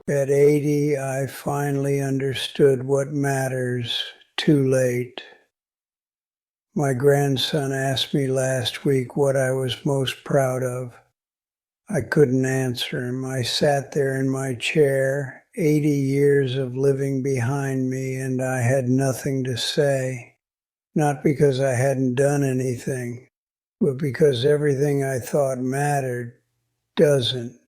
At 80, I finally understood what matters too late. My grandson asked me last week what I was most proud of. I couldn't answer him. I sat there in my chair, 80 years of living behind me, and I had nothing to say. Not because I hadn't done anything, but because everything I thought mattered doesn't.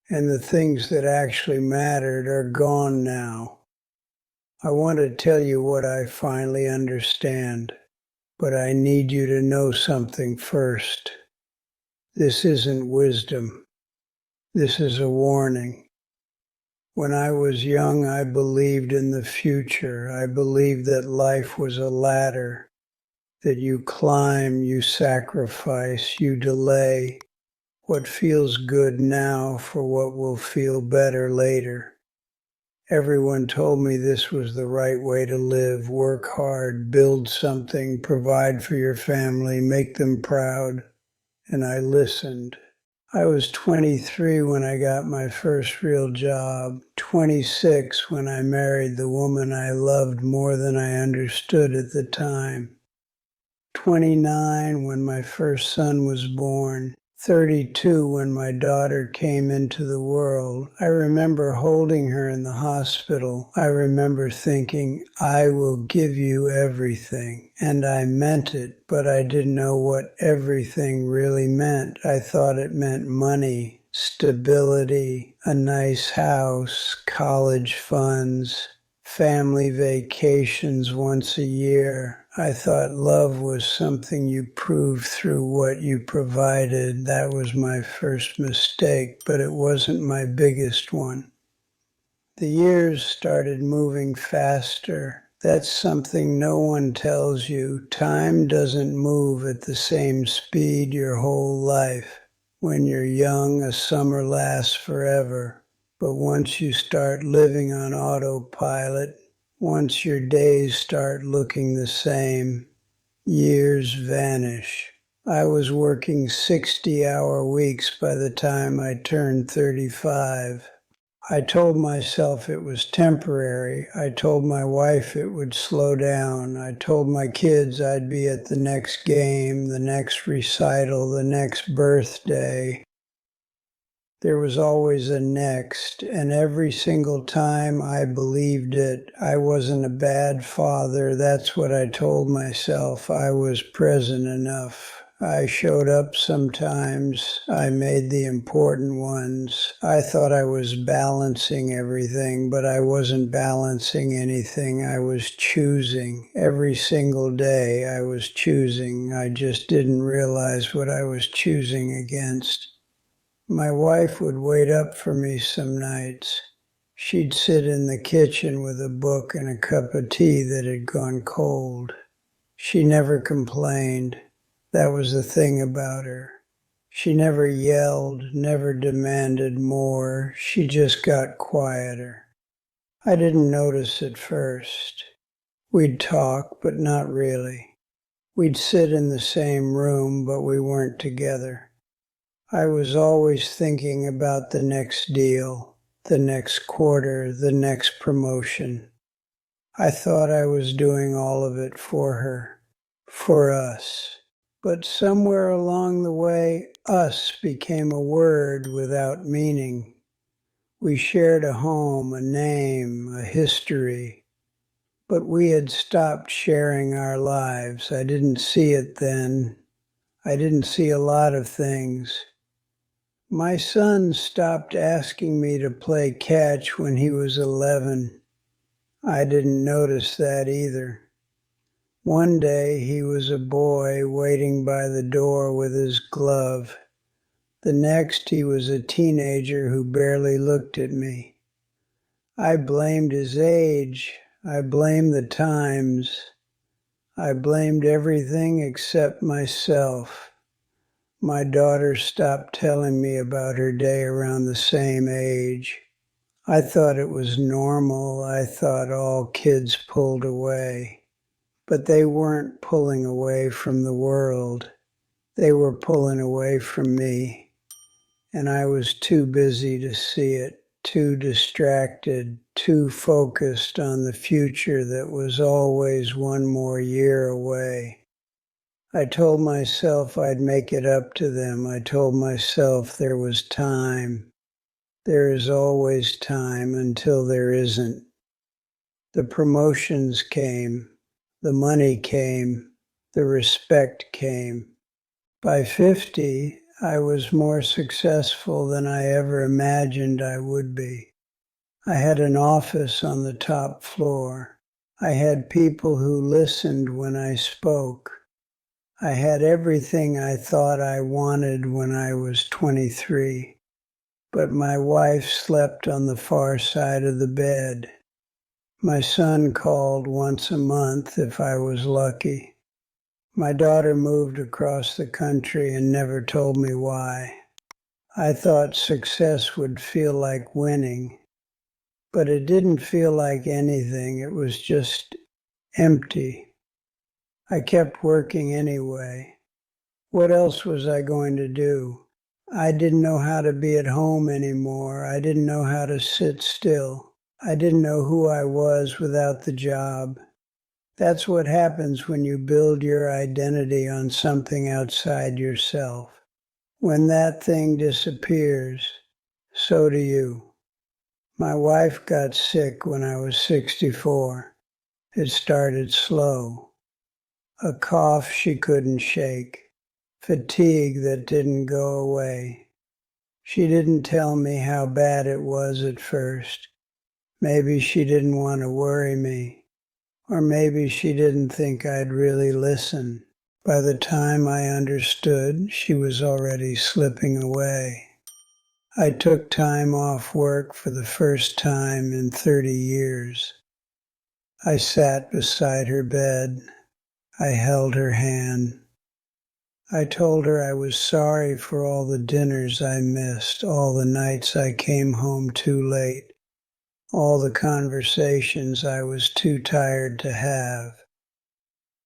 And the things that actually mattered are gone now. I want to tell you what I finally understand, but I need you to know something first. This isn't wisdom. This is a warning. When I was young, I believed in the future. I believed that life was a ladder, that you climb, you sacrifice, you delay what feels good now for what will feel better later. Everyone told me this was the right way to live. Work hard, build something, provide for your family, make them proud. And I listened. I was 23 when I got my first real job, 26 when I married the woman I loved more than I understood at the time, 29 when my first son was born, 32 when my daughter came into the world. I remember holding her in the hospital. I remember thinking, I will give you everything. And I meant it, but I didn't know what everything really meant. I thought it meant money, stability, a nice house, college funds, family vacations once a year. I thought love was something you proved through what you provided. That was my first mistake, but it wasn't my biggest one. The years started moving faster. That's something no one tells you. Time doesn't move at the same speed your whole life. When you're young, a summer lasts forever. But once you start living on autopilot, once your days start looking the same, years vanish. I was working 60-hour weeks by the time I turned 35. I told myself it was temporary. I told my wife it would slow down. I told my kids I'd be at the next game, the next recital, the next birthday. There was always a next, and every single time I believed it. I wasn't a bad father. That's what I told myself. I was present enough. I showed up sometimes. I made the important ones. I thought I was balancing everything, but I wasn't balancing anything. I was choosing. Every single day I was choosing. I just didn't realize what I was choosing against. My wife would wait up for me some nights. She'd sit in the kitchen with a book and a cup of tea that had gone cold. She never complained. That was the thing about her. She never yelled, never demanded more. She just got quieter. I didn't notice at first. We'd talk, but not really. We'd sit in the same room, but we weren't together. I was always thinking about the next deal, the next quarter, the next promotion. I thought I was doing all of it for her, for us. But somewhere along the way, us became a word without meaning. We shared a home, a name, a history. But we had stopped sharing our lives. I didn't see it then. I didn't see a lot of things. My son stopped asking me to play catch when he was 11. I didn't notice that either. One day he was a boy waiting by the door with his glove. The next he was a teenager who barely looked at me. I blamed his age. I blamed the times. I blamed everything except myself. My daughter stopped telling me about her day around the same age. I thought it was normal. I thought all kids pulled away. But they weren't pulling away from the world. They were pulling away from me. And I was too busy to see it, too distracted, too focused on the future that was always one more year away. I told myself I'd make it up to them. I told myself there was time. There is always time until there isn't. The promotions came, the money came, the respect came. By 50, I was more successful than I ever imagined I would be. I had an office on the top floor. I had people who listened when I spoke. I had everything I thought I wanted when I was 23. But my wife slept on the far side of the bed. My son called once a month if I was lucky. My daughter moved across the country and never told me why. I thought success would feel like winning, but it didn't feel like anything. It was just empty. I kept working anyway. What else was I going to do? I didn't know how to be at home anymore. I didn't know how to sit still. I didn't know who I was without the job. That's what happens when you build your identity on something outside yourself. When that thing disappears, so do you. My wife got sick when I was 64. It started slow. A cough she couldn't shake. Fatigue that didn't go away. She didn't tell me how bad it was at first. Maybe she didn't want to worry me, or maybe she didn't think I'd really listen. By the time I understood, she was already slipping away. I took time off work for the first time in 30 years. I sat beside her bed. I held her hand. I told her I was sorry for all the dinners I missed, all the nights I came home too late, all the conversations I was too tired to have.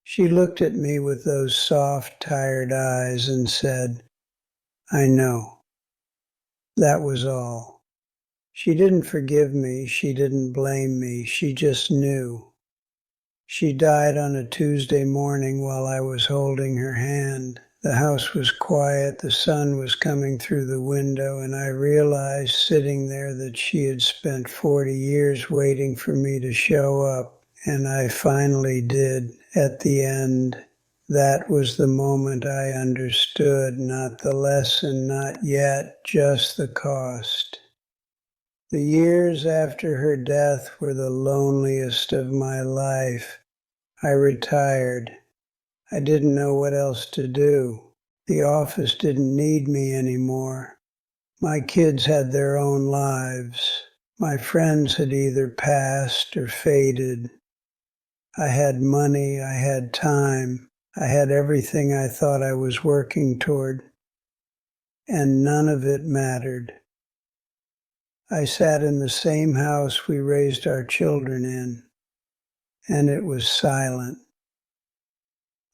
She looked at me with those soft, tired eyes and said, "I know." That was all. She didn't forgive me, she didn't blame me, she just knew. She died on a Tuesday morning while I was holding her hand. The house was quiet, the sun was coming through the window, and I realized sitting there that she had spent 40 years waiting for me to show up, and I finally did at the end. That was the moment I understood, not the lesson, not yet, just the cost. The years after her death were the loneliest of my life. I retired. I didn't know what else to do. The office didn't need me anymore. My kids had their own lives. My friends had either passed or faded. I had money, I had time, I had everything I thought I was working toward, and none of it mattered. I sat in the same house we raised our children in, and it was silent.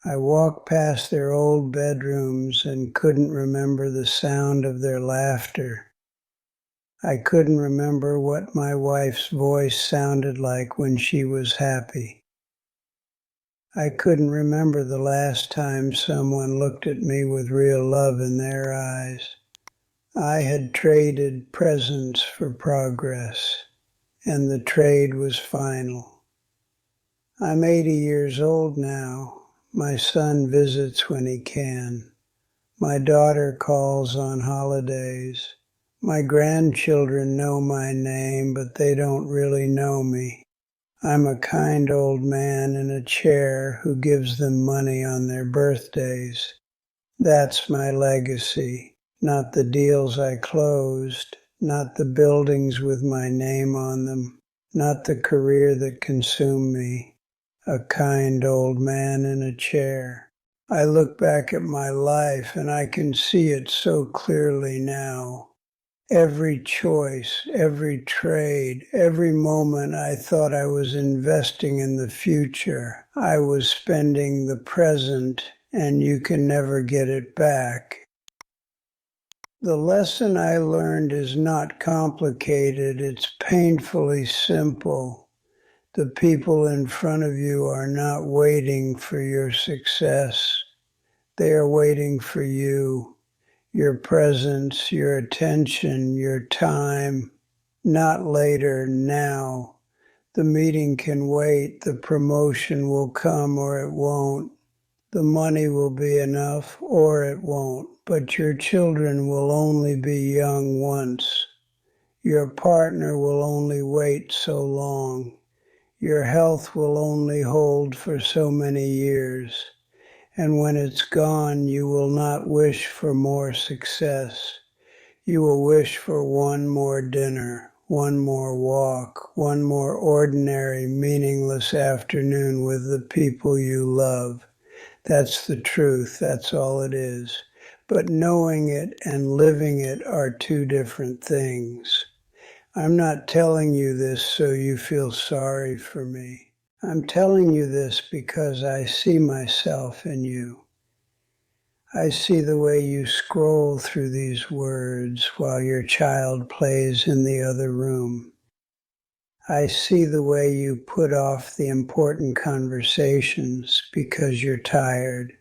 I walked past their old bedrooms and couldn't remember the sound of their laughter. I couldn't remember what my wife's voice sounded like when she was happy. I couldn't remember the last time someone looked at me with real love in their eyes. I had traded presence for progress, and the trade was final. I'm 80 years old now. My son visits when he can. My daughter calls on holidays. My grandchildren know my name, but they don't really know me. I'm a kind old man in a chair who gives them money on their birthdays. That's my legacy, not the deals I closed, not the buildings with my name on them, not the career that consumed me. A kind old man in a chair. I look back at my life and I can see it so clearly now. Every choice, every trade, every moment I thought I was investing in the future, I was spending the present, and you can never get it back. The lesson I learned is not complicated, it's painfully simple. The people in front of you are not waiting for your success. They are waiting for you, your presence, your attention, your time. Not later, now. The meeting can wait, the promotion will come or it won't. The money will be enough or it won't, but your children will only be young once. Your partner will only wait so long. Your health will only hold for so many years. And when it's gone, you will not wish for more success. You will wish for one more dinner, one more walk, one more ordinary, meaningless afternoon with the people you love. That's the truth. That's all it is. But knowing it and living it are two different things. I'm not telling you this so you feel sorry for me. I'm telling you this because I see myself in you. I see the way you scroll through these words while your child plays in the other room. I see the way you put off the important conversations because you're tired.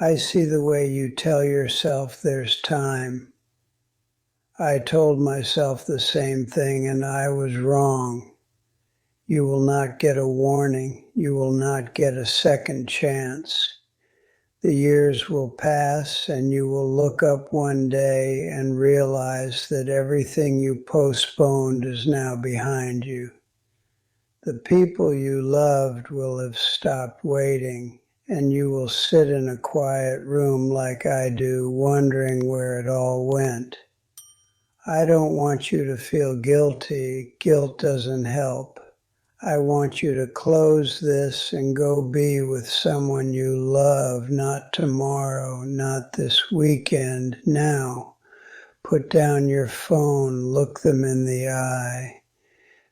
I see the way you tell yourself there's time. I told myself the same thing and I was wrong. You will not get a warning. You will not get a second chance. The years will pass and you will look up one day and realize that everything you postponed is now behind you. The people you loved will have stopped waiting, and you will sit in a quiet room like I do, wondering where it all went. I don't want you to feel guilty. Guilt doesn't help. I want you to close this and go be with someone you love, not tomorrow, not this weekend, now. Put down your phone, look them in the eye.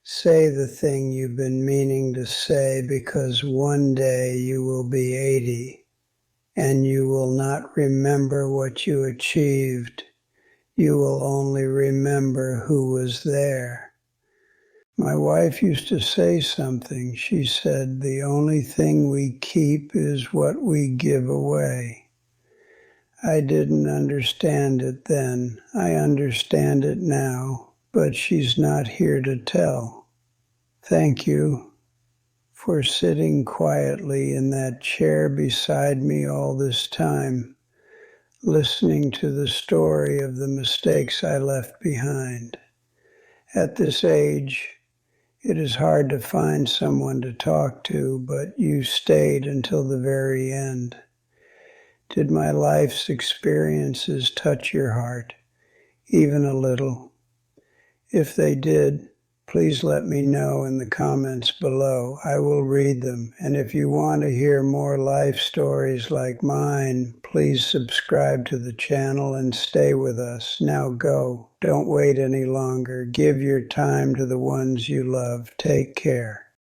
Say the thing you've been meaning to say, because one day you will be 80 and you will not remember what you achieved. You will only remember who was there. My wife used to say something. She said, the only thing we keep is what we give away. I didn't understand it then. I understand it now, but she's not here to tell. Thank you for sitting quietly in that chair beside me all this time, listening to the story of the mistakes I left behind. At this age, it is hard to find someone to talk to, but you stayed until the very end. Did my life's experiences touch your heart, even a little? If they did, please let me know in the comments below. I will read them. And if you want to hear more life stories like mine, please subscribe to the channel and stay with us. Now go. Don't wait any longer. Give your time to the ones you love. Take care.